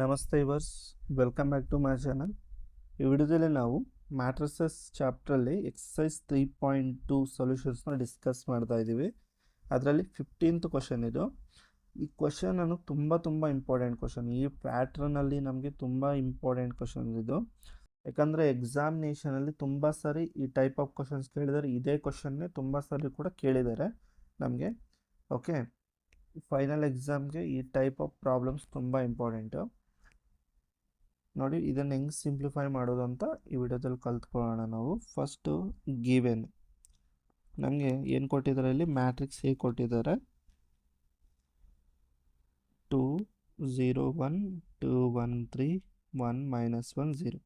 ನಮಸ್ತೆ ಇವರ್ಸ್, welcome back to my channel. ಈ ವಿಡಿಯೋದಲ್ಲಿ ನಾವು ಮ್ಯಾಟ್ರಿಸಸ್ ಚಾಪ್ಟ್ರಲ್ಲಿ ಎಕ್ಸಸೈಸ್ 3.2 ಸೊಲ್ಯೂಷನ್ಸ್ನ ಡಿಸ್ಕಸ್ ಮಾಡ್ತಾ ಇದ್ದೀವಿ. ಅದರಲ್ಲಿ 15th ಕ್ವಶನ್ ಇದು. ಈ ಕ್ವಶನ್ ನನಗೆ ತುಂಬ ಇಂಪಾರ್ಟೆಂಟ್ ಕ್ವಶನ್. ಈ ಪ್ಯಾಟ್ರನಲ್ಲಿ ನಮಗೆ ತುಂಬ ಇಂಪಾರ್ಟೆಂಟ್ ಕ್ವಶನ್ ಇದು. ಯಾಕಂದರೆ ಎಕ್ಸಾಮಿನೇಷನಲ್ಲಿ ತುಂಬ ಸಾರಿ ಈ ಟೈಪ್ ಆಫ್ ಕ್ವಶನ್ಸ್ ಕೇಳಿದರೆ, ಇದೇ ಕ್ವಶನ್ನೇ ತುಂಬ ಸಾರಿ ಕೂಡ ಕೇಳಿದ್ದಾರೆ ನಮಗೆ. ಓಕೆ, ಫೈನಲ್ ಎಕ್ಸಾಮ್ಗೆ ಈ ಟೈಪ್ ಆಫ್ ಪ್ರಾಬ್ಲಮ್ಸ್ ತುಂಬ ಇಂಪಾರ್ಟೆಂಟು. ನೋಡಿ, ಇದನ್ನು ಹೆಂಗೆ ಸಿಂಪ್ಲಿಫೈ ಮಾಡೋದು ಅಂತ ಈ ವಿಡಿಯೋದಲ್ಲಿ ಕಲ್ತ್ಕೊಳ್ಳೋಣ ನಾವು. ಫಸ್ಟು ಗಿವೆನ್ ನಮಗೆ ಏನು ಕೊಟ್ಟಿದ್ದಾರೆ, ಇಲ್ಲಿ ಮ್ಯಾಟ್ರಿಕ್ಸ್ ಹೇಗೆ ಕೊಟ್ಟಿದ್ದಾರೆ, 2 0 1 2 1 3 1 -1 0.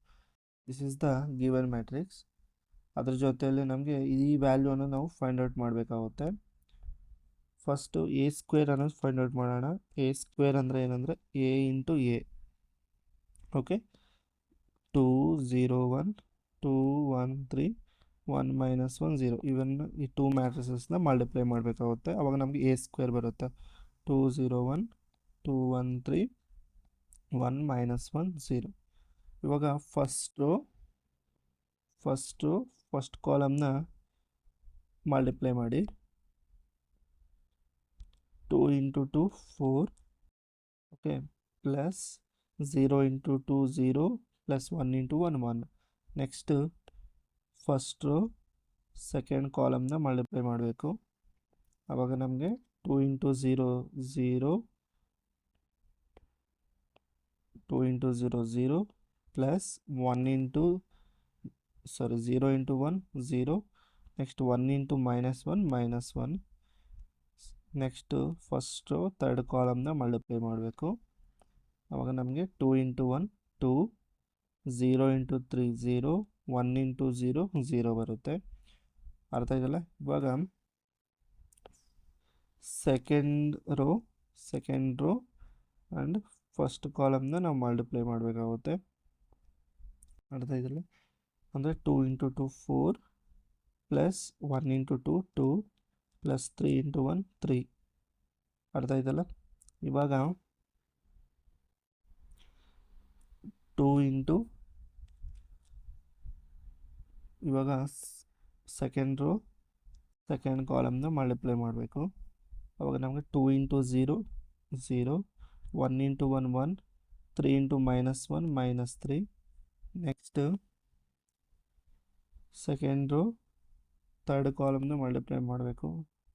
This is the given matrix. ಅದ್ರ ಜೊತೆಯಲ್ಲಿ ನಮಗೆ ಈ ವ್ಯಾಲ್ಯೂನ ನಾವು ಫೈಂಡ್ ಔಟ್ ಮಾಡಬೇಕಾಗುತ್ತೆ. ಫಸ್ಟು ಎ ಸ್ಕ್ವೇರ್ ಅನ್ನೋದು ಫೈಂಡ್ ಔಟ್ ಮಾಡೋಣ. ಎ ಸ್ಕ್ವೇರ್ ಅಂದರೆ ಏನಂದರೆ ಎ ಇಂಟು ಎ. ಓಕೆ, 2 0 1 2 1 3 1 -1 0. ಇವನ್ನು ಈ ಟೂ ಮ್ಯಾಟ್ರಿಸಸ್ನ ಮಲ್ಟಿಪ್ಲೈ ಮಾಡಬೇಕಾಗುತ್ತೆ. ಅವಾಗ ನಮಗೆ ಎ ಸ್ಕ್ವೇರ್ ಬರುತ್ತೆ. 2 0 1 2 1 3 1 -1 0. ಇವಾಗ ಫಸ್ಟ್ ಕಾಲಮ್ನ ಮಲ್ಟಿಪ್ಲೈ ಮಾಡಿ. 2 × 2 4. Okay, plus 0 × 2 0 plus 1 × 1 1. Next first row second ಕಾಲಮ್ನ ಮಲ್ಟಿಪ್ಲೈ ಮಾಡಬೇಕು. ಆವಾಗ ನಮಗೆ 2 × 0 0 2 × 0 0 plus 0 × 1 0. Next 1 × -1 -1. Next first row third ಕಾಲಮ್ನ ಮಲ್ಟಿಪ್ಲೈ ಮಾಡಬೇಕು. ಆವಾಗ ನಮಗೆ 2 × 1 2 0 × 3 0 1 × 0 0 ಬರುತ್ತೆ. ಅರ್ಥ ಇದೆಯಲ್ಲ? ಇವಾಗ ಸೆಕೆಂಡ್ ರೋ ಆ್ಯಂಡ್ ಫಸ್ಟ್ ಕಾಲಮ್ನ ನಾವು ಮಲ್ಟಿಪ್ಲೈ ಮಾಡಬೇಕಾಗುತ್ತೆ. ಅರ್ಥ ಇದೆಯಲ್ಲ? ಅಂದರೆ 2 × 2 4 ಪ್ಲಸ್ 1 × 2 2 ಪ್ಲಸ್ 3 × 1 3. ಅರ್ಥ ಇದೆಯಲ್ಲ? ಇವಾಗ 2 ಇಂಟು ಇವಾಗ ಸೆಕೆಂಡ್ ರೋ ಸೆಕೆಂಡ್ ಕಾಲಮ್ನ ಮಲ್ಟಿಪ್ಲೈ ಮಾಡಬೇಕು. ಅವಾಗ ನಮಗೆ 2 × 0 0 1 × 1 1 3 × -1 -3. ನೆಕ್ಸ್ಟ್ ಸೆಕೆಂಡ್ ರೋ ಥರ್ಡ್ ಕಾಲಮ್ನ ಮಲ್ಟಿಪ್ಲೈ ಮಾಡಬೇಕು.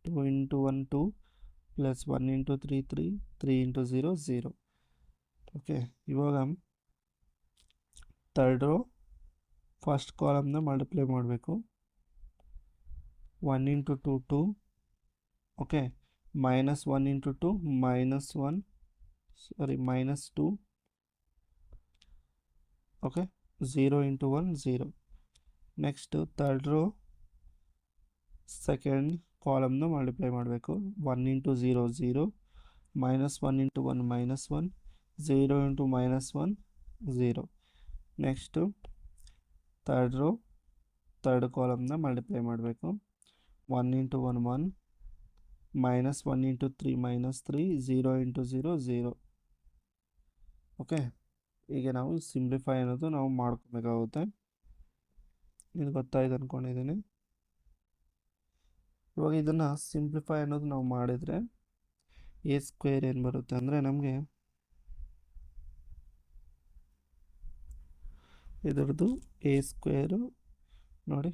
2 × 1 2 ಪ್ಲಸ್ 1 × 3 3 3 × 0 0. ಓಕೆ, ಇವಾಗ ಥರ್ಡ್ ರೋ ಫಸ್ಟ್ ಕಾಲಮ್ನ ಮಲ್ಟಿಪ್ಲೈ ಮಾಡಬೇಕು. 1 × 2 2. Okay, -1 × 2 -2. Okay, 0 × 1 0. Next third row second ಕಾಲಮ್ನ ಮಲ್ಟಿಪ್ಲೈ ಮಾಡಬೇಕು. 1 × 0 0 -1 × 1 -1 0 × -1 0. ನೆಕ್ಸ್ಟು ಥರ್ಡ್ ರೋ ಥರ್ಡ್ ಕಾಲಮ್ನ ಮಲ್ಟಿಪ್ಲೈ ಮಾಡಬೇಕು. 1 × 1 1 -1 × 3 -3 0 × 0 0. ಓಕೆ, ಹೀಗೆ ನಾವು ಸಿಂಪ್ಲಿಫೈ ಅನ್ನೋದು ನಾವು ಮಾಡ್ಕೋಬೇಕಾಗುತ್ತೆ. ಇದು ಗೊತ್ತಾಯ್ತು ಅಂದ್ಕೊಂಡಿದ್ದೀನಿ. ಇವಾಗ ಇದನ್ನು ಸಿಂಪ್ಲಿಫೈ ಅನ್ನೋದು ನಾವು ಮಾಡಿದರೆ ಎ ಸ್ಕ್ವೇರ್ ಏನು ಬರುತ್ತೆ ಅಂದರೆ, ನಮಗೆ ಇದರದ್ದು ಎ ಸ್ಕ್ವೇರು ನೋಡಿ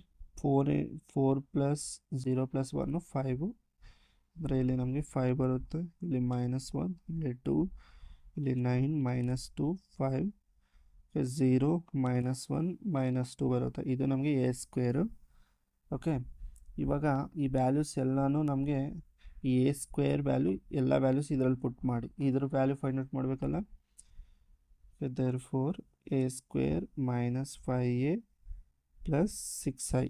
4 ಪ್ಲಸ್ 0 ಪ್ಲಸ್ 1 5. ಅಂದರೆ ಇಲ್ಲಿ ನಮಗೆ 5 ಬರುತ್ತೆ. ಇಲ್ಲಿ -1, ಇಲ್ಲಿ 2, ಇಲ್ಲಿ 9 -2 5 0 -1 -2 ಬರುತ್ತೆ. ಇದು ನಮಗೆ ಎ ಸ್ಕ್ವೇರು. ಓಕೆ, ಇವಾಗ ಈ ವ್ಯಾಲ್ಯೂಸ್ ಎಲ್ಲನೂ ನಮಗೆ ಈ ಎ ಸ್ಕ್ವೇರ್ ವ್ಯಾಲ್ಯೂ ಎಲ್ಲ ವ್ಯಾಲ್ಯೂಸ್ ಇದರಲ್ಲಿ ಪುಟ್ ಮಾಡಿ ಇದ್ರ ವ್ಯಾಲ್ಯೂ ಫೈಂಡ್ ಔಟ್ ಮಾಡಬೇಕಲ್ಲ. therefore a square -5a plus 6i.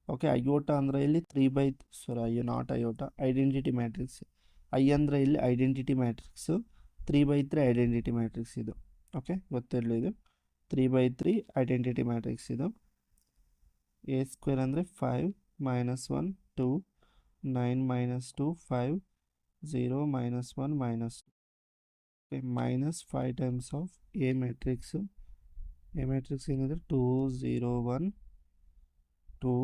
Okay, ಅಯೋಟಾ ಅಂದರೆ ಇಲ್ಲಿ 3/3 ನಾಟ್ ಅಯೋಟಾ, ಐಡೆಂಟಿಟಿ ಮ್ಯಾಟ್ರಿಕ್ಸ್. ಐ ಅಂದರೆ ಇಲ್ಲಿ ಐಡೆಂಟಿಟಿ ಮ್ಯಾಟ್ರಿಕ್ಸು, 3/3 ಐಡೆಂಟಿಟಿ ಮ್ಯಾಟ್ರಿಕ್ಸ್ ಇದು. ಓಕೆ, ಗೊತ್ತಿರಲಿ, ಇದು 3/3 ಐಡೆಂಟಿಟಿ ಮ್ಯಾಟ್ರಿಕ್ಸ್ ಇದು. ಎ ಸ್ಕ್ವೇರ್ ಅಂದರೆ 5 -1 2 9 -2 5 0 -1 -2. minus 5 times of A matrix. A matrix ಏನಿದೆ 2 0 1 2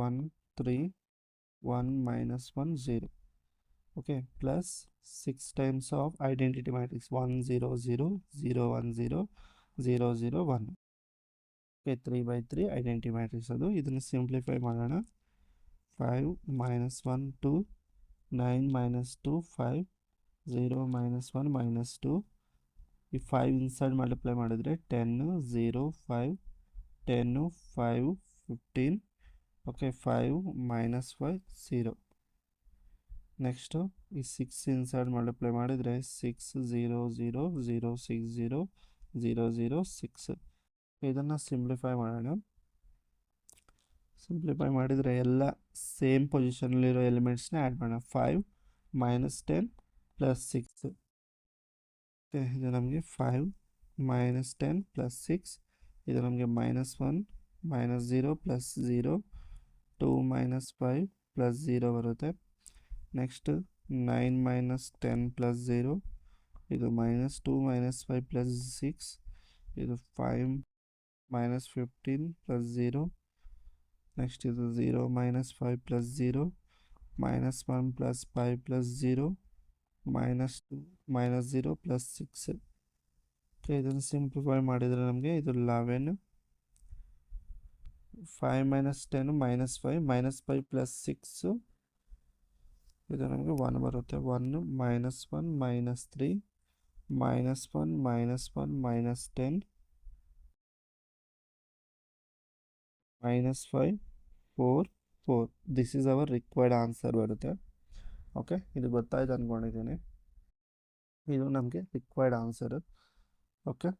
1 3 1 minus 1 0. Okay, plus 6 times of identity matrix 1 0 0 0 1 0 0 0 1. Okay, 3 by 3 identity matrix ಅದು. ಇದನ್ನು ಸಿಂಪ್ಲಿಫೈ ಮಾಡೋಣ. 5 minus 1 2 9 minus 2 5 0 minus 1 minus 2. ಈ 5 ಇನ್ಸೈಡ್ ಮಲ್ಟಿಪ್ಲೈ ಮಾಡಿದರೆ 10 0 5 10 5 15. Okay, 5 minus 5 0. ನೆಕ್ಸ್ಟು ಈ 6 inside multiply ಮಾಡಿದರೆ 6 0 0 0 6 0 0 0 6. ಇದನ್ನು ಸಿಂಪ್ಲಿಫೈ ಮಾಡೋಣ. ಸಿಂಪ್ಲಿಫೈ ಮಾಡಿದರೆ ಎಲ್ಲ ಸೇಮ್ ಪೊಸಿಷನಲ್ಲಿರೋ ಎಲಿಮೆಂಟ್ಸ್ನ ಆ್ಯಡ್ ಮಾಡೋಣ. 5 minus 10 plus 6. ಇದು ನಮಗೆ 5 minus 10 plus 6. ಇದು ನಮಗೆ -1 -0 plus 0 2 minus 5 plus 0 ಬರುತ್ತೆ. Next 9 minus 10 plus 0. ಇದು -2 minus 5 plus 6. ಇದು 5 minus 15 plus 0. ನೆಕ್ಸ್ಟ್ ಇದು 0 minus 5 plus 0 -1 plus 5 plus 0 -2 minus 0 plus 6. ಇದನ್ನು ಸಿಂಪ್ಲಿಫೈ ಮಾಡಿದರೆ ನಮಗೆ ಇದು 11. 5 minus 10 minus 5 minus 5 plus 6. ಇದು ನಮಗೆ 1 ಬರುತ್ತೆ. 1 minus 1 minus 3 minus 1 minus 1 minus 10 minus 5 4 4. This is our required answer ಬರುತ್ತೆ. ಓಕೆ, ಇದು ಗೊತ್ತಾಯ್ತು ಅಂದ್ಕೊಂಡಿದ್ದೀನಿ. ಇದು ನಮಗೆ ರಿಕ್ವೈರ್ಡ್ ಆನ್ಸರು. ಓಕೆ,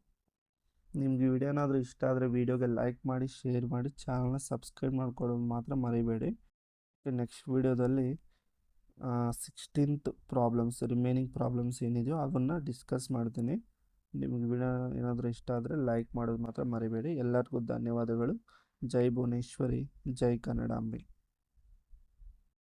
ನಿಮ್ಗೆ ವಿಡಿಯೋ ಏನಾದರೂ ಇಷ್ಟ ಆದರೆ ವಿಡಿಯೋಗೆ ಲೈಕ್ ಮಾಡಿ, ಶೇರ್ ಮಾಡಿ, ಚಾನಲ್ನ ಸಬ್ಸ್ಕ್ರೈಬ್ ಮಾಡ್ಕೊಳ್ಳೋದು ಮಾತ್ರ ಮರಿಬೇಡಿ. ನೆಕ್ಸ್ಟ್ ವಿಡಿಯೋದಲ್ಲಿ 16th ಪ್ರಾಬ್ಲಮ್ಸ್, ರಿಮೈನಿಂಗ್ ಪ್ರಾಬ್ಲಮ್ಸ್ ಏನಿದೆಯೋ ಅದನ್ನು ಡಿಸ್ಕಸ್ ಮಾಡ್ತೀನಿ. ನಿಮಗೆ ವಿಡಿಯೋ ಏನಾದರೂ ಇಷ್ಟ ಆದರೆ ಲೈಕ್ ಮಾಡೋದು ಮಾತ್ರ ಮರಿಬೇಡಿ. ಎಲ್ಲರಿಗೂ ಧನ್ಯವಾದಗಳು. ಜೈ ಭುವನೇಶ್ವರಿ, ಜೈ ಕನ್ನಡಾಂಬೆ.